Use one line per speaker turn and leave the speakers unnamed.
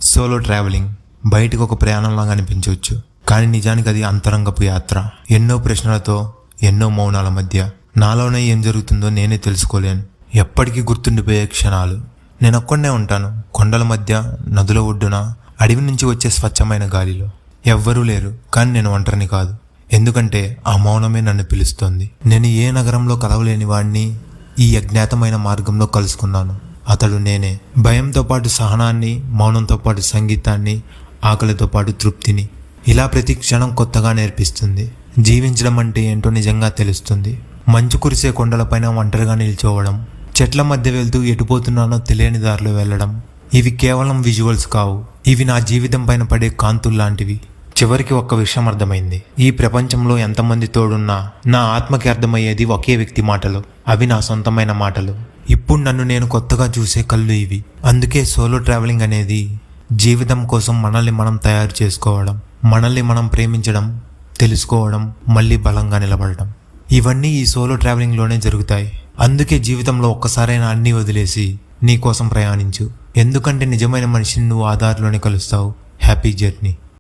Solo travelling బయటకు ఒక ప్రయాణంలాగా అనిపించవచ్చు, కానీ నిజానికి అది అంతరంగపు యాత్ర. ఎన్నో ప్రశ్నలతో, ఎన్నో మౌనాల మధ్య నాలోనే ఏం జరుగుతుందో నేనే తెలుసుకోలేను. ఎప్పటికీ గుర్తుండిపోయే క్షణాలు. నేను ఒక్కడే ఉంటాను, కొండల మధ్య, నదుల ఒడ్డున, అడవి నుంచి వచ్చే స్వచ్ఛమైన గాలిలో. ఎవ్వరూ లేరు, కానీ నేను ఒంటరిని కాదు. ఎందుకంటే ఆ మౌనమే నన్ను పిలుస్తోంది. నేను ఏ నగరంలో కలవలేని వాడిని ఈ అజ్ఞాతమైన మార్గంలో కలుసుకున్నాను. అతడు నేనే. భయంతో పాటు సహనాన్ని, మౌనంతో పాటు సంగీతాన్ని, ఆకలితో పాటు తృప్తిని. ఇలా ప్రతి క్షణం కొత్తగా నేర్పిస్తుంది. జీవించడం అంటే ఏంటో నిజంగా తెలుస్తుంది. మంచు కురిసే కొండలపైన ఒంటరిగా నిల్చోవడం, చెట్ల మధ్య వెళ్తూ ఎటుపోతున్నానో తెలియని దారిలో వెళ్ళడం. ఇవి కేవలం విజువల్స్ కావు, ఇవి నా జీవితం పైన పడే కాంతుల్లాంటివి. చివరికి ఒక్క విషయం అర్థమైంది. ఈ ప్రపంచంలో ఎంతమంది తోడున్నా నా ఆత్మకి అర్థమయ్యేది ఒకే వ్యక్తి మాటలు. అవి నా సొంతమైన మాటలు. ఇప్పుడు నన్ను నేను కొత్తగా చూసే కళ్ళు ఇవి. అందుకే సోలో ట్రావెలింగ్ అనేది జీవితం కోసం మనల్ని మనం తయారు చేసుకోవడం, మనల్ని మనం ప్రేమించడం, తెలుసుకోవడం, మళ్ళీ బలంగా నిలబడడం. ఇవన్నీ ఈ సోలో ట్రావెలింగ్లోనే జరుగుతాయి. అందుకే జీవితంలో ఒక్కసారైనా అన్నీ వదిలేసి నీ కోసం ప్రయాణించు. ఎందుకంటే నిజమైన మనిషిని నువ్వు ఆ దారిలోనే కలుస్తావు. Happy journey.